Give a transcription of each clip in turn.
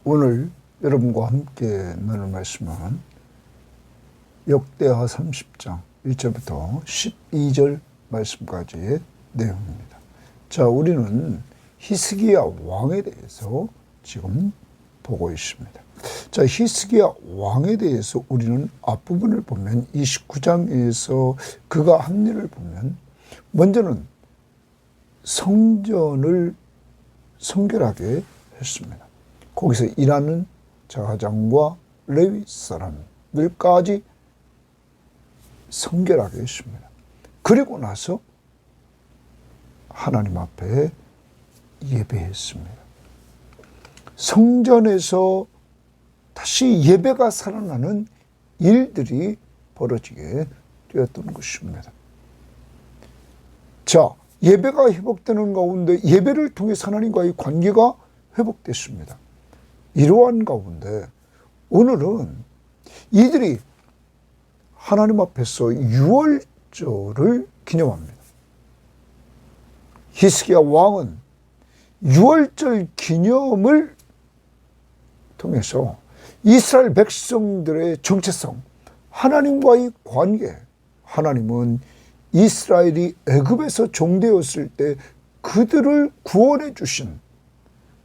오늘 여러분과 함께 나눌 말씀은 역대하 30장 1절부터 12절 말씀까지의 내용입니다. 자, 우리는 히스기야 왕에 대해서 지금 보고 있습니다. 자, 히스기야 왕에 대해서 우리는 앞부분을 보면 29장에서 그가 한 일을 보면 먼저는 성전을 성결하게 했습니다. 거기서 일하는 자가장과 레위 사람들까지 성결하게 했습니다. 그리고 나서 하나님 앞에 예배했습니다. 성전에서 다시 예배가 살아나는 일들이 벌어지게 되었던 것입니다. 자, 예배가 회복되는 가운데 예배를 통해서 하나님과의 관계가 회복됐습니다. 이러한 가운데 오늘은 이들이 하나님 앞에서 유월절을 기념합니다. 히스기야 왕은 유월절 기념을 통해서 이스라엘 백성들의 정체성, 하나님과의 관계, 하나님은 이스라엘이 애굽에서 종되었을 때 그들을 구원해 주신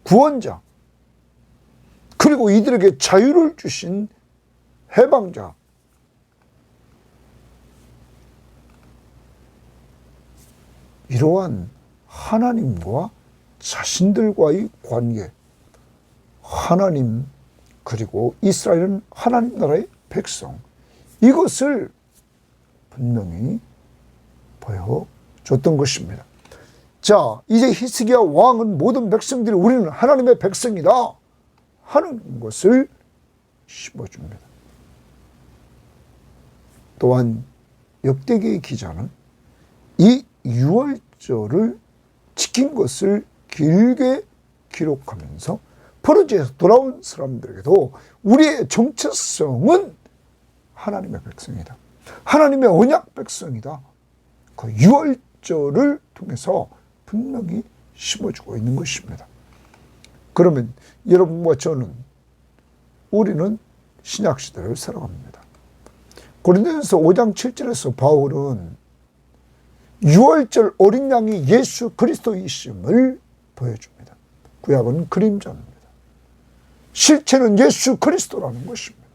구원자, 그리고 이들에게 자유를 주신 해방자, 이러한 하나님과 자신들과의 관계, 하나님 그리고 이스라엘은 하나님 나라의 백성, 이것을 분명히 보여줬던 것입니다. 자, 이제 히스기야 왕은 모든 백성들이 우리는 하나님의 백성이다 하는 것을 심어줍니다. 또한 역대기의 기자는 이 유월절을 지킨 것을 길게 기록하면서 포로지에서 돌아온 사람들에게도 우리의 정체성은 하나님의 백성이다, 하나님의 언약 백성이다, 그 유월절을 통해서 분명히 심어주고 있는 것입니다. 그러면 여러분과 저는, 우리는 신약시대를 살아갑니다. 고린도전서 5장 7절에서 바울은 유월절 어린 양이 예수 그리스도이심을 보여줍니다. 구약은 그림자입니다. 실체는 예수 그리스도라는 것입니다.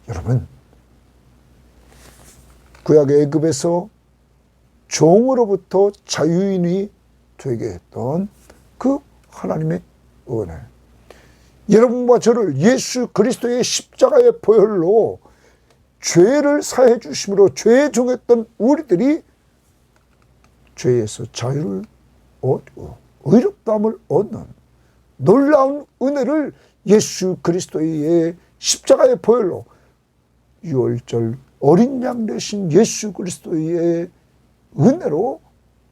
여러분, 구약의 애굽에서 종으로부터 자유인이 되게 했던 그 하나님의 은혜, 여러분과 저를 예수 그리스도의 십자가의 보혈로 죄를 사해 주심으로 죄에 종했던 우리들이 죄에서 자유를 얻고 의롭다함을 얻는 놀라운 은혜를 예수 그리스도의 십자가의 보혈로 유월절 어린 양 되신 예수 그리스도의 은혜로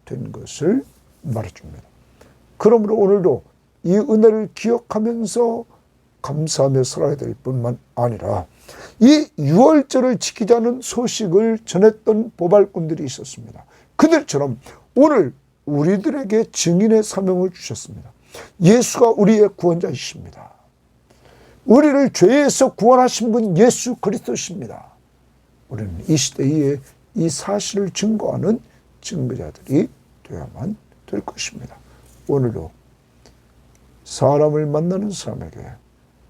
된 것을 말해줍니다. 그러므로 오늘도 이 은혜를 기억하면서 감사하며 살아야 될 뿐만 아니라 이 유월절을 지키자는 소식을 전했던 보발꾼들이 있었습니다. 그들처럼 오늘 우리들에게 증인의 사명을 주셨습니다. 예수가 우리의 구원자이십니다. 우리를 죄에서 구원하신 분 예수 그리스도십니다. 우리는 이 시대에 이 사실을 증거하는 증거자들이 되어야만 될 것입니다. 오늘도 사람을 만나는 사람에게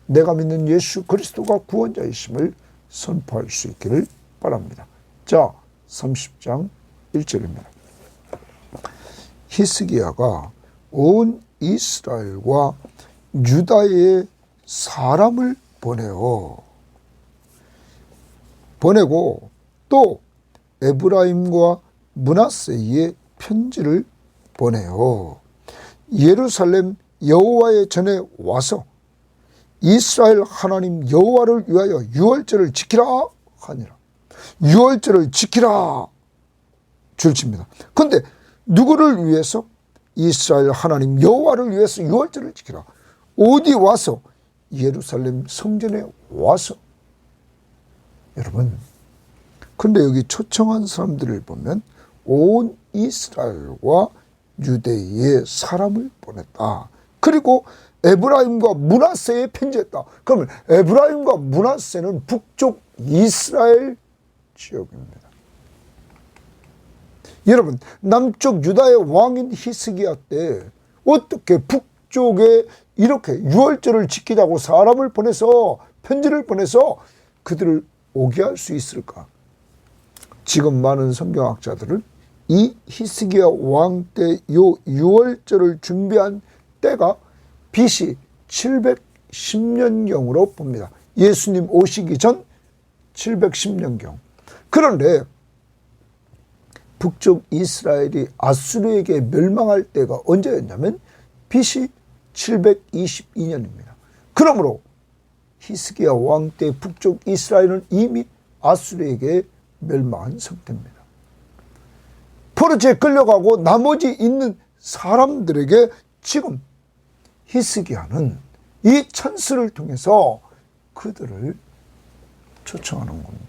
내가 믿는 예수 그리스도가 구원자이심을 선포할 수 있기를 바랍니다. 자, 30장 1절입니다. 히스기야가 온 이스라엘과 유다의 사람을 보내고 또 에브라임과 므낫세의 편지를 보내요. 예루살렘 여호와의 전에 와서 이스라엘 하나님 여호와를 위하여 유월절을 지키라 하니라. 유월절을 지키라 줄칩니다. 그런데 누구를 위해서? 이스라엘 하나님 여호와를 위해서 유월절을 지키라. 어디 와서? 예루살렘 성전에 와서. 여러분, 그런데 여기 초청한 사람들을 보면 온 이스라엘과 유대의 사람을 보냈다, 그리고 에브라임과 므낫세에 편지했다. 그러면 에브라임과 므낫세는 북쪽 이스라엘 지역입니다. 여러분, 남쪽 유다의 왕인 히스기야 때 어떻게 북쪽에 이렇게 유월절을 지키자고 사람을 보내서, 편지를 보내서 그들을 오게 할 수 있을까? 지금 많은 성경학자들은 이 히스기야 왕 때 요 유월절을 준비한 때가 BC 710년경으로 봅니다. 예수님 오시기 전 710년경. 그런데 북쪽 이스라엘이 아수르에게 멸망할 때가 언제였냐면 BC 722년입니다. 그러므로 히스기야 왕 때 북쪽 이스라엘은 이미 아수르에게 멸망한 상태입니다. 포로지에 끌려가고 나머지 있는 사람들에게 지금 히스기야는 이 찬스를 통해서 그들을 초청하는 겁니다.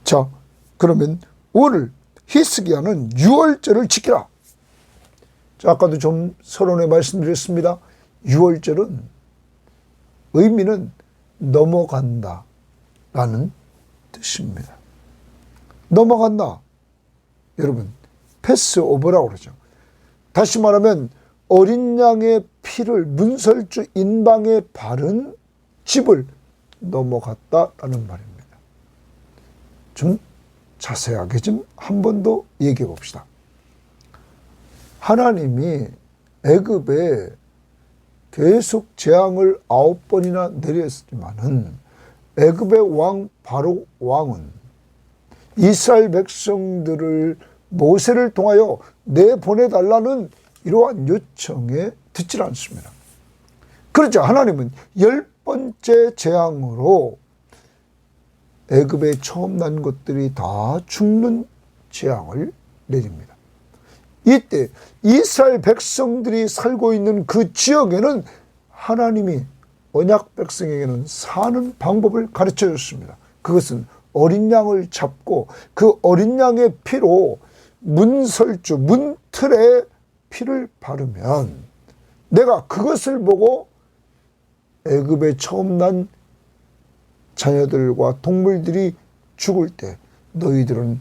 자, 그러면 오늘 히스기야는 유월절을 지키라. 자, 아까도 좀 서론에 말씀드렸습니다. 유월절은 의미는 넘어간다 라는 뜻입니다. 넘어간다. 여러분, 패스오버라고 그러죠. 다시 말하면 어린 양의 피를 문설주 인방에 바른 집을 넘어갔다라는 말입니다. 좀 자세하게 좀 한 번 더 얘기해 봅시다. 하나님이 애굽에 계속 재앙을 9번이나 내렸지만은 애굽의 왕 바로 왕은 이스라엘 백성들을 모세를 통하여 내보내달라는 이러한 요청에 듣질 않습니다. 그렇죠. 하나님은 10번째 재앙으로 애굽에 처음 난 것들이 다 죽는 재앙을 내립니다. 이때 이스라엘 백성들이 살고 있는 그 지역에는 하나님이 언약 백성에게는 사는 방법을 가르쳐 줬습니다. 그것은 어린 양을 잡고 그 어린 양의 피로 문설주, 문틀에 피를 바르면 내가 그것을 보고 애굽에 처음 난 자녀들과 동물들이 죽을 때 너희들은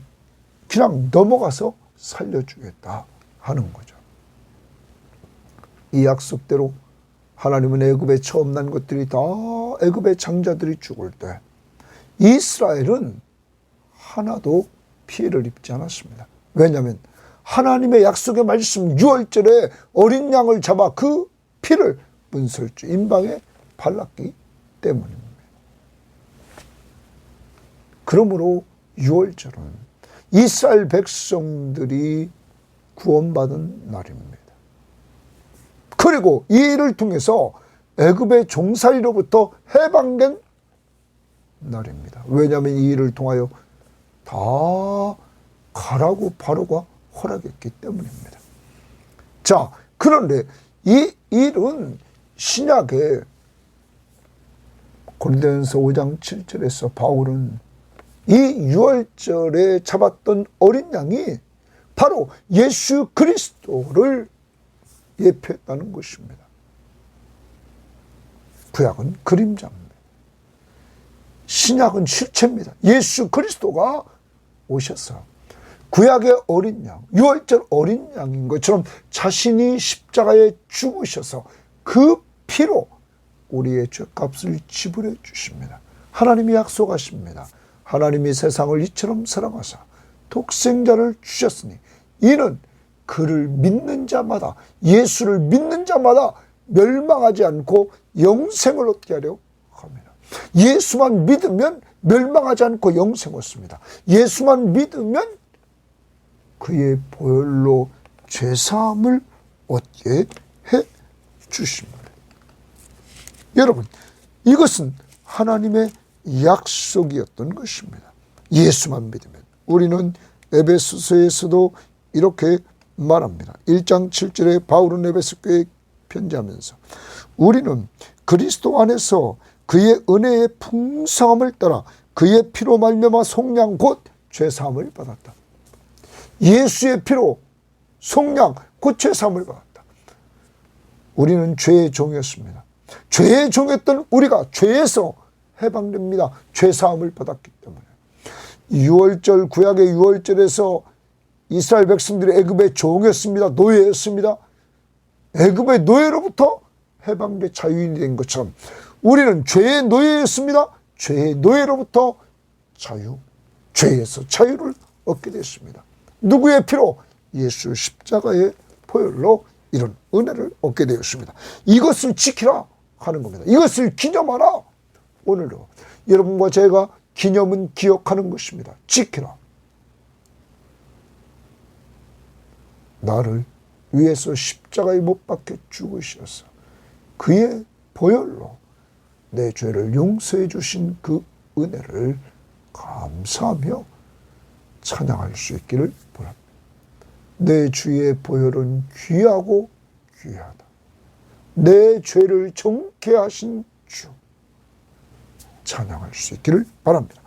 그냥 넘어가서 살려주겠다 하는 거죠. 이 약속대로 하나님은 애굽에 처음 난 것들이 다 애굽의 장자들이 죽을 때 이스라엘은 하나도 피해를 입지 않았습니다. 왜냐하면 하나님의 약속의 말씀 6월절에 어린 양을 잡아 그 피를 문설주 인방에 발랐기 때문입니다. 그러므로 6월절은 이스라엘 백성들이 구원받은 날입니다. 그리고 이 일을 통해서 애굽의 종살이로부터 해방된 날입니다. 왜냐하면 이 일을 통하여 다 가라고 바로가 허락했기 때문입니다. 자, 그런데 이 일은 신약에 고린도전서 5장 7절에서 바울은 이 유월절에 잡았던 어린 양이 바로 예수 그리스도를 예표했다는 것입니다. 구약은 그림자입니다. 신약은 실체입니다. 예수 그리스도가 오셔서 구약의 어린 양, 유월절 어린 양인 것처럼 자신이 십자가에 죽으셔서 그 피로 우리의 죄값을 지불해 주십니다. 하나님이 약속하십니다. 하나님이 세상을 이처럼 사랑하사 독생자를 주셨으니 이는 그를 믿는 자마다, 예수를 믿는 자마다 멸망하지 않고 영생을 얻게 하려 합니다. 예수만 믿으면 멸망하지 않고 영생을 얻습니다. 예수만 믿으면 그의 보혈로 죄사함을 얻게 해 주십니다. 여러분, 이것은 하나님의 약속이었던 것입니다. 예수만 믿으면. 우리는 에베소서에서도 이렇게 말합니다. 1장 7절에 바울은 에베소 교회에 편지하면서 우리는 그리스도 안에서 그의 은혜의 풍성함을 따라 그의 피로 말미암아 속량 곧 죄사함을 받았다. 예수의 피로 속량 그 죄사함을 받았다. 우리는 죄의 종이었습니다. 죄의 종이었던 우리가 죄에서 해방됩니다. 죄사함을 받았기 때문에. 유월절, 구약의 유월절에서 이스라엘 백성들이 애굽의 종이었습니다. 노예였습니다. 애굽의 노예로부터 해방돼 자유인이 된 것처럼 우리는 죄의 노예였습니다. 죄의 노예로부터 죄에서 자유를 얻게 됐습니다. 누구의 피로? 예수 십자가의 보혈로 이런 은혜를 얻게 되었습니다. 이것을 지키라 하는 겁니다. 이것을 기념하라. 오늘도 여러분과 제가 기념은 기억하는 것입니다. 지키라. 나를 위해서 십자가에 못 박혀 죽으셔서 그의 보혈로 내 죄를 용서해 주신 그 은혜를 감사하며 찬양할 수 있기를 바랍니다. 내 주의 보혈은 귀하고 귀하다. 내 죄를 정케 하신 주 찬양할 수 있기를 바랍니다.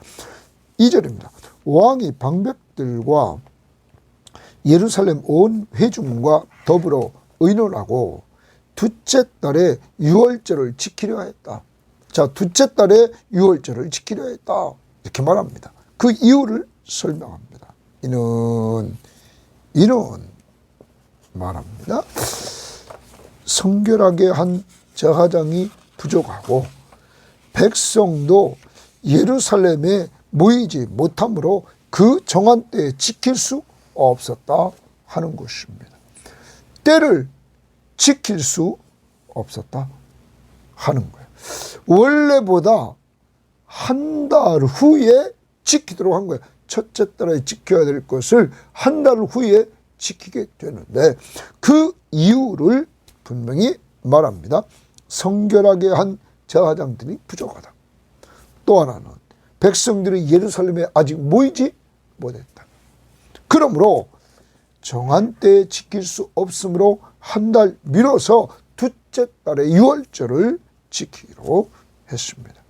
2절입니다. 왕이 방백들과 예루살렘 온 회중과 더불어 의논하고 둘째 달에 유월절을 지키려 했다. 자, 둘째 달에 유월절을 지키려 했다. 이렇게 말합니다. 그 이유를 설명합니다. 이는 말합니다. 성결하게 한 제사장이 부족하고 백성도 예루살렘에 모이지 못하므로 그 정한 때에 지킬 수 없었다 하는 것입니다. 때를 지킬 수 없었다 하는 거예요. 원래보다 한 달 후에 지키도록 한 거예요. 첫째 달에 지켜야 될 것을 한 달 후에 지키게 되는데 그 이유를 분명히 말합니다. 성결하게 한 제사장들이 부족하다. 또 하나는 백성들이 예루살렘에 아직 모이지 못했다. 그러므로 정한 때에 지킬 수 없으므로 한 달 미뤄서 둘째 달의 유월절을 지키기로 했습니다.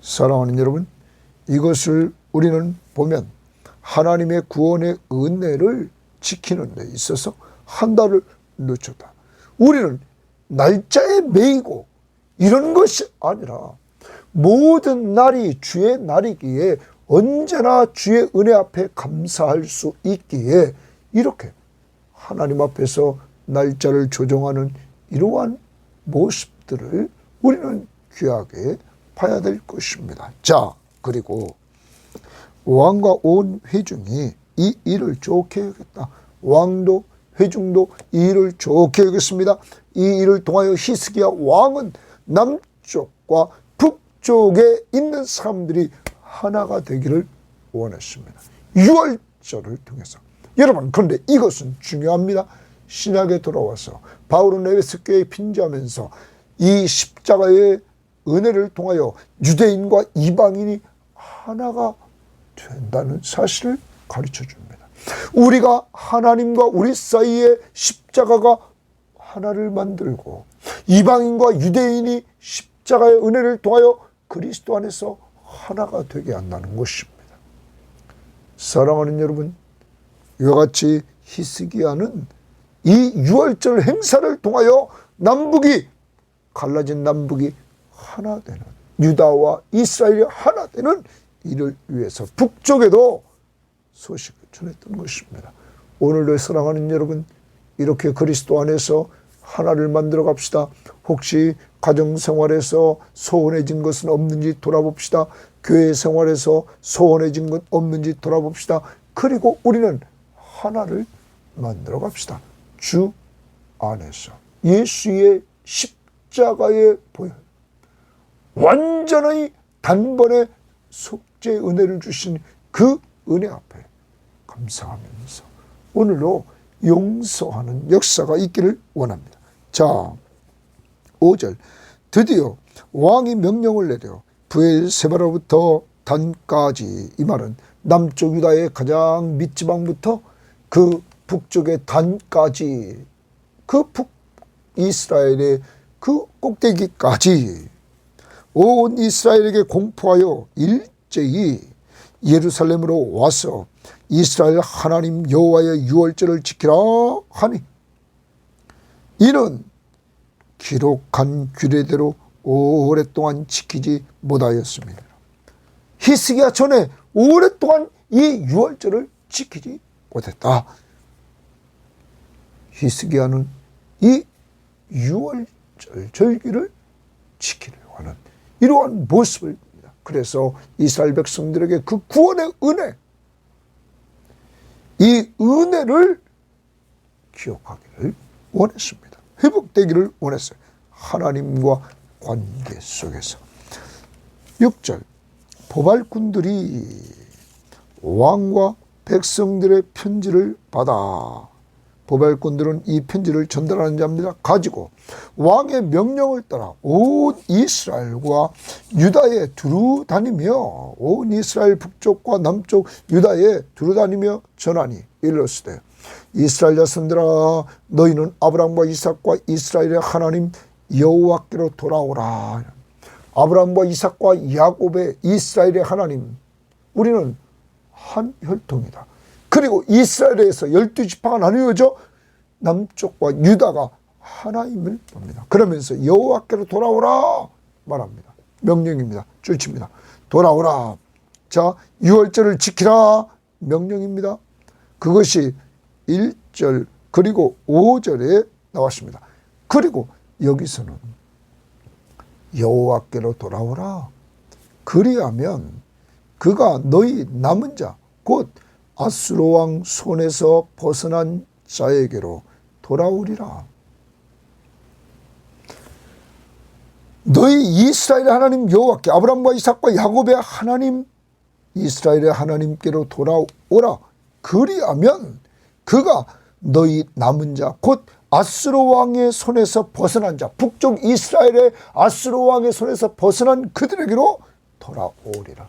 사랑하는 여러분, 이것을 우리는 보면 하나님의 구원의 은혜를 지키는 데 있어서 한 달을 늦췄다. 우리는 날짜에 매이고 이런 것이 아니라 모든 날이 주의 날이기에 언제나 주의 은혜 앞에 감사할 수 있기에 이렇게 하나님 앞에서 날짜를 조정하는 이러한 모습들을 우리는 귀하게 봐야 될 것입니다. 자, 그리고 왕과 온 회중이 이 일을 좋게 여겼다. 왕도 회중도 이 일을 좋게 여겼습니다. 이 일을 통하여 히스기야 왕은 남쪽과 북쪽에 있는 사람들이 하나가 되기를 원했습니다. 유월절을 통해서. 여러분, 그런데 이것은 중요합니다. 신약에 돌아와서 바울은 에베소 교회에 핀지하면서 이 십자가의 은혜를 통하여 유대인과 이방인이 하나가 된다는 사실을 가르쳐 줍니다. 우리가 하나님과 우리 사이에 십자가가 하나를 만들고 이방인과 유대인이 십자가의 은혜를 통하여 그리스도 안에서 하나가 되게 한다는 것입니다. 사랑하는 여러분, 이와 같이 히스기야는 이 유월절 행사를 통하여 갈라진 남북이 하나 되는, 유다와 이스라엘이 하나 되는 이를 위해서 북쪽에도 소식을 전했던 것입니다. 오늘도 사랑하는 여러분, 이렇게 그리스도 안에서 하나를 만들어 갑시다. 혹시 가정생활에서 소원해진 것은 없는지 돌아봅시다. 교회 생활에서 소원해진 것 없는지 돌아봅시다. 그리고 우리는 하나를 만들어 갑시다. 주 안에서 예수의 십자가의 보혈, 완전히 단번에 속죄 은혜를 주신 그 은혜 앞에 감사하면서 오늘도 용서하는 역사가 있기를 원합니다. 자, 5절. 드디어 왕이 명령을 내려 브엘세바로부터 단까지, 이 말은 남쪽 유다의 가장 밑지방부터 그 북쪽의 단까지, 그 북이스라엘의 그 꼭대기까지 온 이스라엘에게 공포하여 일제히 예루살렘으로 와서 이스라엘 하나님 여호와의 유월절을 지키라 하니, 이는 기록한 규례대로 오랫동안 지키지 못하였습니다. 히스기야 전에 오랫동안 이 유월절을 지키지 못했다. 히스기야는 이 유월절 절기를 지키려고 하는 이러한 모습을 봅니다. 그래서 이스라엘 백성들에게 그 구원의 은혜, 이 은혜를 기억하기를 원했습니다. 회복되기를 원했어요. 하나님과 관계 속에서. 6절 보발꾼들이 왕과 백성들의 편지를 받아, 보발꾼들은 이 편지를 전달하는 자입니다. 가지고 왕의 명령을 따라 온 이스라엘과 유다에 두루 다니며, 온 이스라엘 북쪽과 남쪽 유다에 두루 다니며 전하니 이르렀으되, 이스라엘 자손들아, 너희는 아브라함과 이삭과 이스라엘의 하나님 여호와께로 돌아오라. 아브라함과 이삭과 야곱의 이스라엘의 하나님, 우리는 한 혈통이다. 그리고 이스라엘에서 12지파가 나뉘어져 남쪽과 유다가 하나임을 봅니다. 그러면서 여호와께로 돌아오라 말합니다. 명령입니다. 줄칩니다. 돌아오라. 자, 유월절을 지키라 명령입니다. 그것이 1절 그리고 5절에 나왔습니다. 그리고 여기서는 여호와께로 돌아오라. 그리하면 그가 너희 남은 자 곧 아수르 왕 손에서 벗어난 자에게로 돌아오리라. 너희 이스라엘의 하나님 여호와께, 아브라함과 이삭과 야곱의 하나님 이스라엘의 하나님께로 돌아오라. 그리하면 그가 너희 남은 자 곧 아수르 왕의 손에서 벗어난 자, 북쪽 이스라엘의 아수르 왕의 손에서 벗어난 그들에게로 돌아오리라.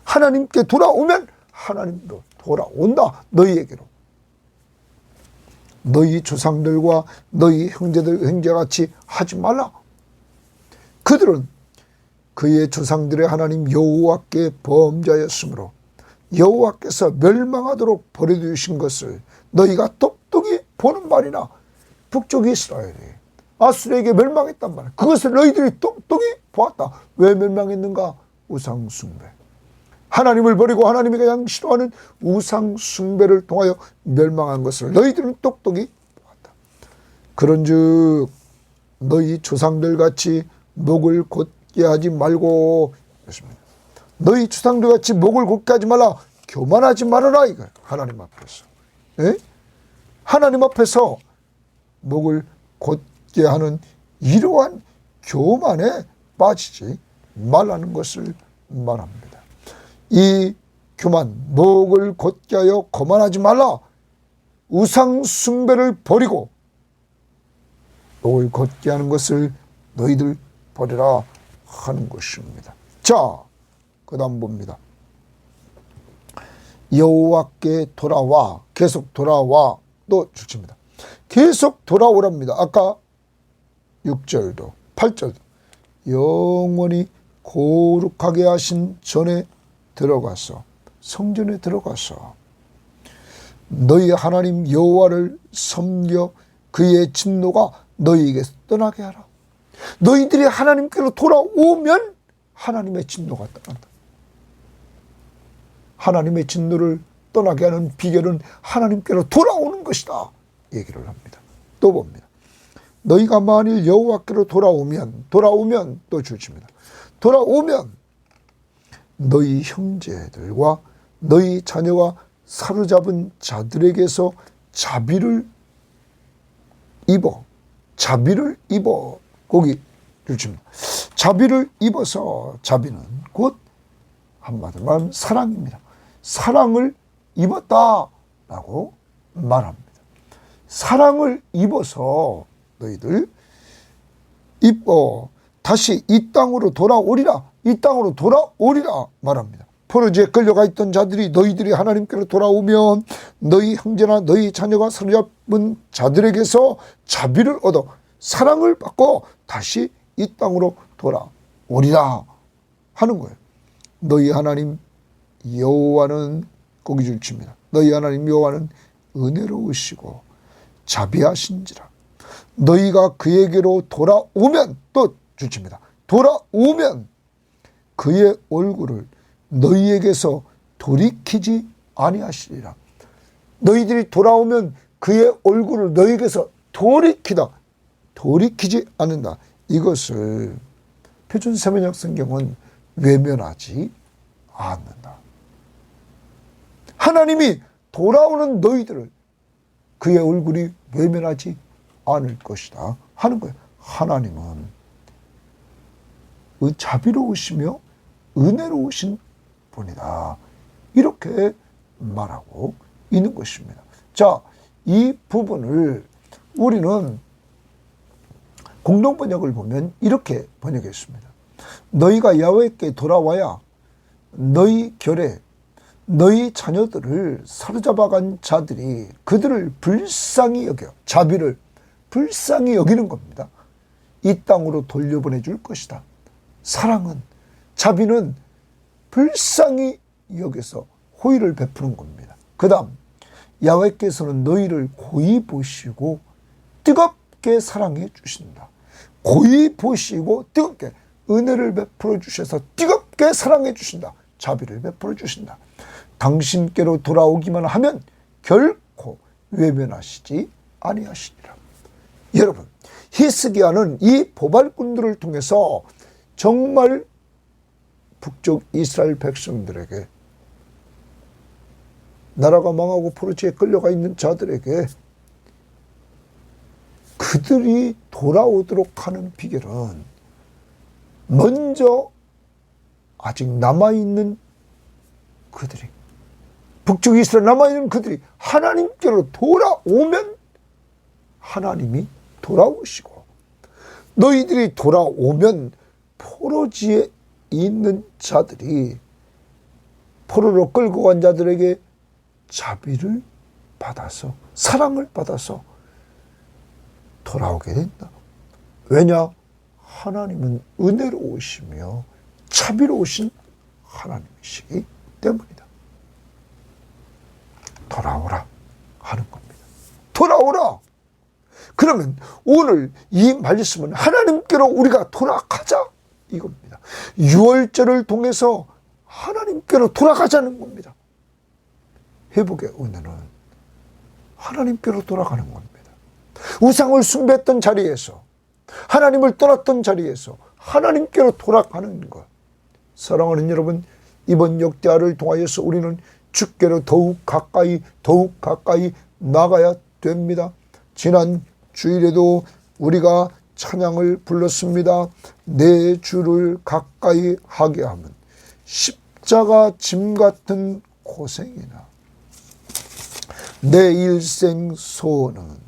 하나님께 돌아오면 하나님도 돌아온다. 너희에게로. 너희 조상들과 너희 형제같이 하지 말라. 그들은 그의 조상들의 하나님 여호와께 범죄하였으므로 여호와께서 멸망하도록 버려두신 것을 너희가 똑똑히 보는 말이나, 북쪽 이스라엘이 아수르에게 멸망했단 말이야. 그것을 너희들이 똑똑히 보았다. 왜 멸망했는가? 우상 숭배. 하나님을 버리고 하나님이 가장 싫어하는 우상 숭배를 통하여 멸망한 것을 너희들은 똑똑히 보았다. 그런즉 너희 조상들 같이 목을 곧게 하지 말고, 너희 조상들 같이 목을 곧게 하지 말라. 교만하지 말아라 이거예요. 하나님 앞에서. 네? 하나님 앞에서 목을 곧게 하는 이러한 교만에 빠지지 말라는 것을 말합니다. 이 교만, 목을 곧게 하여 거만하지 말라. 우상 숭배를 버리고 목을 곧게 하는 것을 너희들 버리라 하는 것입니다. 자, 그 다음 봅니다. 여호와께 돌아와, 계속 돌아와 또 주칩니다. 계속 돌아오랍니다. 아까 6절도 8절도 영원히 거룩하게 하신 전에 들어가서, 성전에 들어가서 너희 하나님 여호와를 섬겨 그의 진노가 너희에게서 떠나게 하라. 너희들이 하나님께로 돌아오면 하나님의 진노가 떠난다. 하나님의 진노를 떠나게 하는 비결은 하나님께로 돌아오는 것이다 얘기를 합니다. 또 봅니다. 너희가 만일 여호와께로 돌아오면 또 주십니다. 돌아오면 너희 형제들과 너희 자녀가 사로잡은 자들에게서 자비를 입어 거기 주십니다. 자비를 입어서, 자비는 곧 한마디로 말하면 사랑입니다. 사랑을 입었다라고 말합니다. 사랑을 입어서 너희들 입어 다시 이 땅으로 돌아오리라. 이 땅으로 돌아오리라 말합니다. 포로지에 끌려가 있던 자들이 너희들이 하나님께로 돌아오면 너희 형제나 너희 자녀가 사로잡은 자들에게서 자비를 얻어 사랑을 받고 다시 이 땅으로 돌아오리라 하는 거예요. 너희 하나님 여호와는, 거기 줄칩니다. 너희 하나님 여호와는 은혜로우시고 자비하신지라. 너희가 그에게로 돌아오면, 또 주칩니다. 돌아오면 그의 얼굴을 너희에게서 돌이키지 아니하시리라. 너희들이 돌아오면 그의 얼굴을 너희에게서 돌이키지 않는다. 이것을 표준 세번역 성경은 외면하지 않는다. 하나님이 돌아오는 너희들을 그의 얼굴이 외면하지 않을 것이다 하는 거예요. 하나님은 자비로우시며 은혜로우신 분이다. 이렇게 말하고 있는 것입니다. 자, 이 부분을 우리는 공동번역을 보면 이렇게 번역했습니다. 너희가 야훼께 돌아와야 너희 결에 너희 자녀들을 사로잡아간 자들이 그들을 불쌍히 여겨, 자비를 불쌍히 여기는 겁니다. 이 땅으로 돌려보내 줄 것이다. 사랑은, 자비는 불쌍히 여겨서 호의를 베푸는 겁니다. 그 다음, 야훼께서는 너희를 고이 보시고 뜨겁게 사랑해 주신다. 고이 보시고 뜨겁게 은혜를 베풀어 주셔서 뜨겁게 사랑해 주신다. 자비를 베풀어 주신다. 당신께로 돌아오기만 하면 결코 외면하시지 아니하시리라. 여러분, 히스기야는 이 보발꾼들을 통해서 정말 북쪽 이스라엘 백성들에게, 나라가 망하고 포로지에 끌려가 있는 자들에게 그들이 돌아오도록 하는 비결은 먼저 아직 남아있는 그들이, 북쪽 이스라엘 남아있는 그들이 하나님께로 돌아오면 하나님이 돌아오시고, 너희들이 돌아오면 포로지에 있는 자들이, 포로로 끌고 간 자들에게 자비를 받아서, 사랑을 받아서 돌아오게 된다. 왜냐? 하나님은 은혜로우시며 자비로우신 하나님이시기 때문이다. 돌아오라 하는 겁니다. 돌아오라. 그러면 오늘 이 말씀은 하나님께로 우리가 돌아가자 이겁니다. 유월절을 통해서 하나님께로 돌아가자는 겁니다. 회복의 은혜는 하나님께로 돌아가는 겁니다. 우상을 숭배했던 자리에서, 하나님을 떠났던 자리에서 하나님께로 돌아가는 것. 사랑하는 여러분, 이번 역대하를 통하여서 우리는 주께로 더욱 가까이 나가야 됩니다. 지난 주일에도 우리가 찬양을 불렀습니다. 내 주를 가까이 하게 하면 십자가 짐 같은 고생이나 내 일생 소원은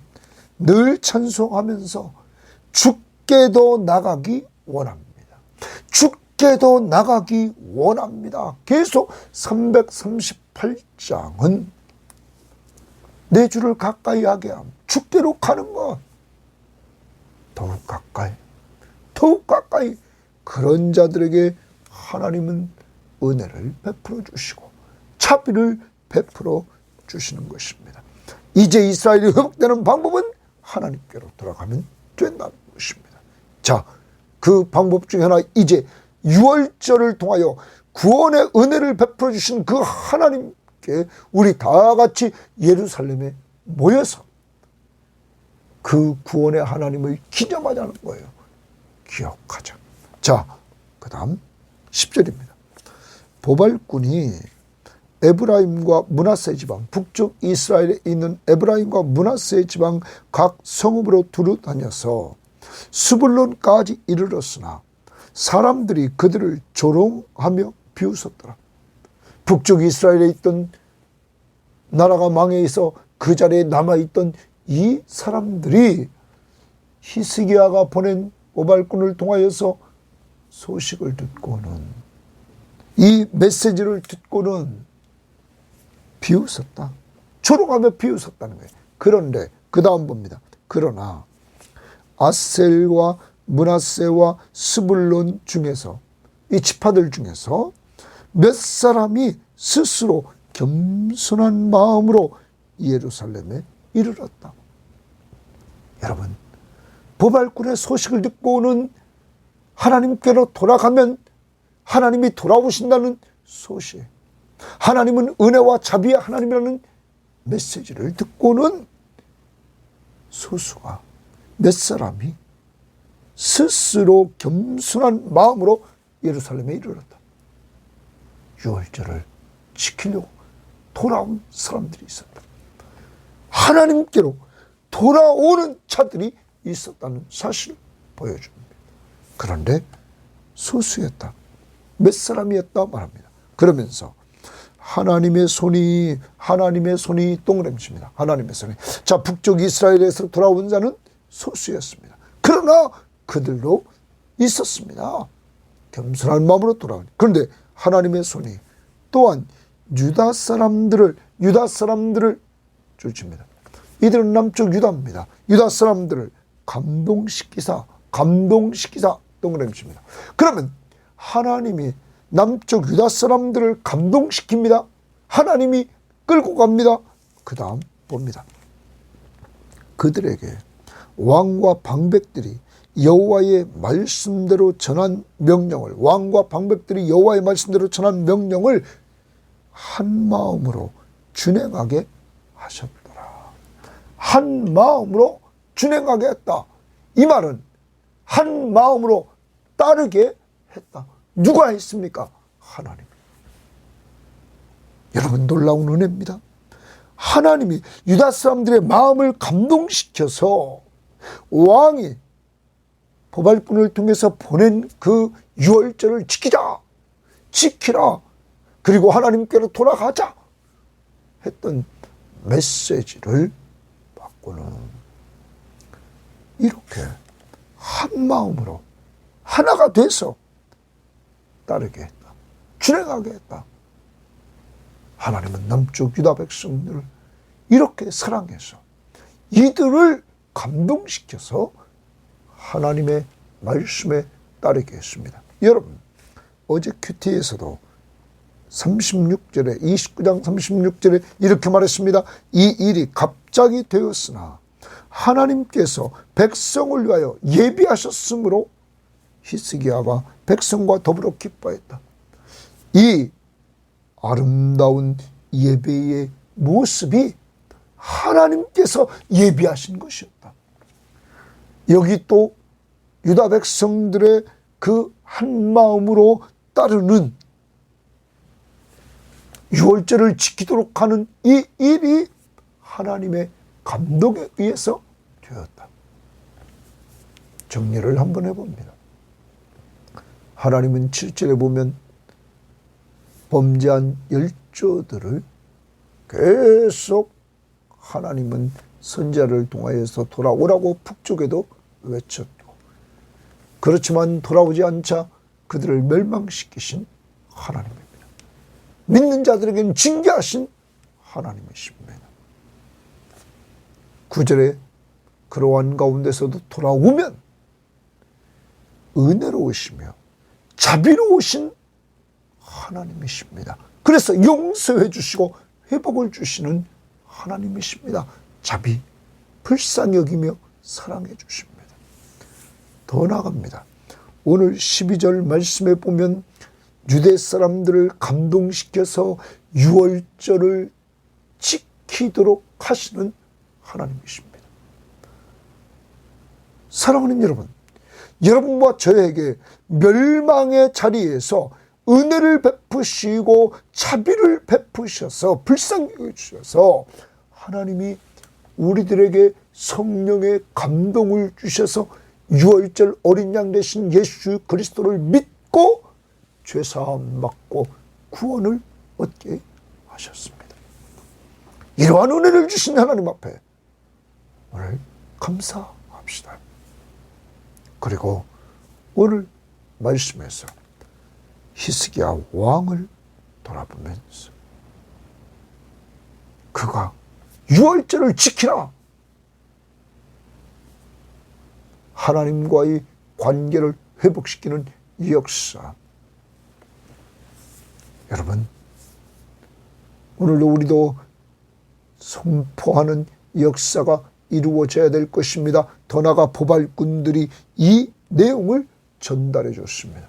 늘 찬송하면서 주께도 나가기 원합니다. 주께도 나가기 원합니다. 계속 338장은 내 주를 가까이 하게 함, 주께로 가는 것. 더욱 가까이 그런 자들에게 하나님은 은혜를 베풀어 주시고 자비를 베풀어 주시는 것입니다. 이제 이스라엘이 회복되는 방법은 하나님께로 돌아가면 된다는 것입니다. 자, 그 방법 중에 하나, 이제 유월절을 통하여 구원의 은혜를 베풀어 주신 그 하나님께 우리 다 같이 예루살렘에 모여서 그 구원의 하나님을 기념하자는 거예요. 기억하자. 자, 그 다음 10절입니다. 보발꾼이 에브라임과 므낫세 지방, 북쪽 이스라엘에 있는 에브라임과 므낫세 지방 각 성읍으로 두루 다녀서 스불론까지 이르렀으나 사람들이 그들을 조롱하며 비웃었더라. 북쪽 이스라엘에 있던, 나라가 망해 있어 그 자리에 남아있던 이 사람들이 히스기야가 보낸 보발꾼을 통하여서 소식을 듣고는, 이 메시지를 듣고는 비웃었다. 조롱하며 비웃었다는 거예요. 그런데 그 다음 봅니다. 그러나 아셀과 므낫세와 스불론 중에서, 이 지파들 중에서 몇 사람이 스스로 겸손한 마음으로 예루살렘에 이르렀다. 여러분, 보발꾼의 소식을 듣고는 하나님께로 돌아가면 하나님이 돌아오신다는 소식, 하나님은 은혜와 자비의 하나님이라는 메시지를 듣고는 소수가 몇 사람이 스스로 겸손한 마음으로 예루살렘에 이르렀다. 유월절을 지키려고 돌아온 사람들이 있었다. 하나님께로 돌아오는 자들이 있었다는 사실을 보여줍니다. 그런데 소수였다. 몇 사람이었다 말합니다. 그러면서 하나님의 손이 동그라미칩니다. 하나님의 손이. 자, 북쪽 이스라엘에서 돌아온 자는 소수였습니다. 그러나 그들도 있었습니다. 겸손한 마음으로 돌아온. 그런데 하나님의 손이 또한 유다 사람들을 쫓습니다. 이들은 남쪽 유다입니다. 유다 사람들을 감동시키사 동그라미칩니다. 그러면 하나님이 남쪽 유다 사람들을 감동시킵니다. 하나님이 끌고 갑니다. 그 다음 봅니다. 그들에게 왕과 방백들이 여호와의 말씀대로 전한 명령을, 왕과 방백들이 여호와의 말씀대로 전한 명령을 한 마음으로 준행하게 하셨더라. 한 마음으로 준행하게 했다. 이 말은 한 마음으로 따르게 했다. 누가 했습니까? 하나님. 여러분, 놀라운 은혜입니다. 하나님이 유다 사람들의 마음을 감동시켜서 왕이 보발꾼을 통해서 보낸 그 유월절을 지키라. 그리고 하나님께로 돌아가자 했던 메시지를 받고는 이렇게 한 마음으로 하나가 돼서 따르게 했다. 준행하게 했다. 하나님은 남쪽 유다 백성들을 이렇게 사랑해서 이들을 감동시켜서 하나님의 말씀에 따르게 했습니다. 여러분, 어제 큐티에서도 36절에 29장 36절에 이렇게 말했습니다. 이 일이 갑자기 되었으나 하나님께서 백성을 위하여 예비하셨으므로 히스기야가 백성과 더불어 기뻐했다. 이 아름다운 예배의 모습이 하나님께서 예비하신 것이었다. 여기 또 유다 백성들의 그 한 마음으로 따르는 유월절을 지키도록 하는 이 일이 하나님의 감동에 의해서 되었다. 정리를 한번 해봅니다. 하나님은 7절에 보면 범죄한 열조들을 계속 하나님은 선지자를 통하여서 돌아오라고 북쪽에도 외쳤고, 그렇지만 돌아오지 않자 그들을 멸망시키신 하나님입니다. 믿는 자들에게는 징계하신 하나님이십니다. 9절에 그러한 가운데서도 돌아오면 은혜로우시며 자비로우신 하나님이십니다. 그래서 용서해 주시고 회복을 주시는 하나님이십니다. 자비, 불쌍히 여기며 사랑해 주십니다. 더 나아갑니다. 오늘 12절 말씀에 보면 유대 사람들을 감동시켜서 유월절을 지키도록 하시는 하나님이십니다. 사랑하는 여러분, 여러분과 저에게 멸망의 자리에서 은혜를 베푸시고 자비를 베푸셔서 불쌍히 여겨주셔서 하나님이 우리들에게 성령의 감동을 주셔서 유월절 어린 양 되신 예수 그리스도를 믿고 죄사함 받고 구원을 얻게 하셨습니다. 이러한 은혜를 주신 하나님 앞에 오늘 감사합시다. 그리고 오늘 말씀에서 히스기야 왕을 돌아보면서 그가 유월절을 지키라, 하나님과의 관계를 회복시키는 이 역사, 여러분 오늘도 우리도 선포하는 역사가 이루어져야 될 것입니다. 더 나아가 포발꾼들이 이 내용을 전달해 줬습니다.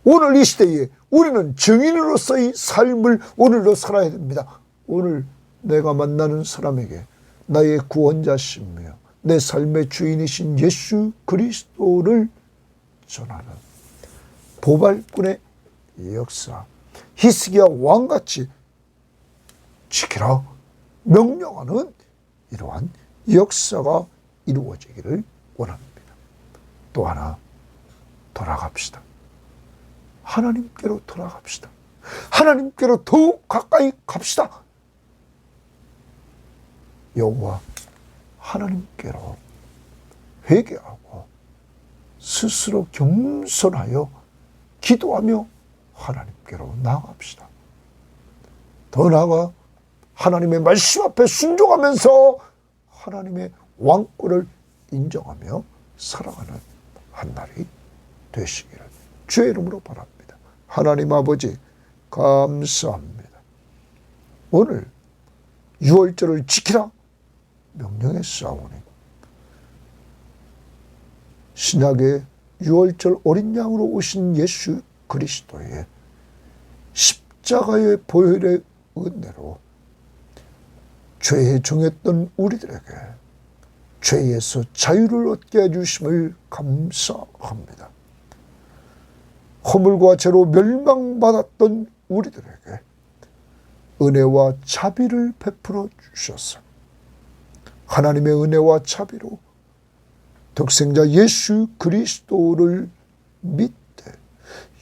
오늘 이 시대에 우리는 증인으로서의 삶을 오늘도 살아야 됩니다. 오늘 내가 만나는 사람에게 나의 구원자시며 내 삶의 주인이신 예수 그리스도를 전하는 포발꾼의 역사, 히스기야 왕같이 지키라 명령하는 이러한 역사가 이루어지기를 원합니다. 또 하나, 돌아갑시다. 하나님께로 돌아갑시다. 하나님께로 더욱 가까이 갑시다. 여호와 하나님께로 회개하고 스스로 겸손하여 기도하며 하나님께로 나아갑시다. 더 나아가 하나님의 말씀 앞에 순종하면서 하나님의 왕권을 인정하며 살아가는 한 날이 되시기를 주의 이름으로 바랍니다. 하나님 아버지 감사합니다. 오늘 유월절을 지키라 명령했사오니 신약의 유월절 어린 양으로 오신 예수 그리스도의 십자가의 보혈의 은혜로 죄에 종했던 우리들에게 죄에서 자유를 얻게 해주심을 감사합니다. 허물과 죄로 멸망받았던 우리들에게 은혜와 자비를 베풀어 주셔서 하나님의 은혜와 자비로 독생자 예수 그리스도를 믿되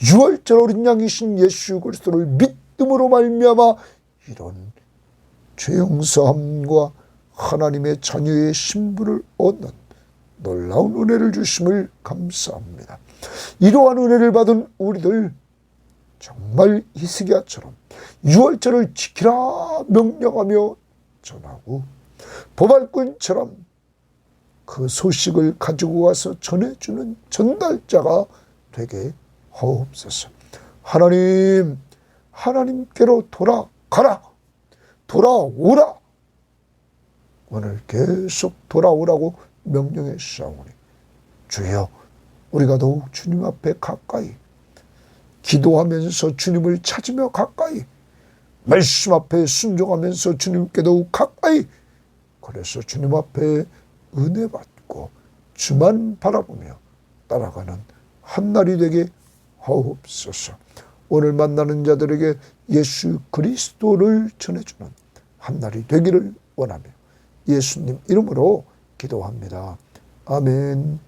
유월절 어린 양이신 예수 그리스도를 믿음으로 말미암아 이런 죄 용서함과 하나님의 자녀의 신분을 얻는 놀라운 은혜를 주심을 감사합니다. 이러한 은혜를 받은 우리들 정말 히스기야처럼 유월절을 지키라 명령하며 전하고 포발꾼처럼 그 소식을 가지고 와서 전해주는 전달자가 되게 하옵소서. 하나님, 하나님께로 돌아가라, 돌아오라. 오늘 계속 돌아오라고 명령해 주사오니 주여, 우리가 더욱 주님 앞에 가까이 기도하면서 주님을 찾으며 가까이 말씀 앞에 순종하면서 주님께 더욱 가까이, 그래서 주님 앞에 은혜 받고 주만 바라보며 따라가는 한 날이 되게 하옵소서. 오늘 만나는 자들에게 예수 그리스도를 전해주는 한 날이 되기를 원하며 예수님 이름으로 기도합니다. 아멘.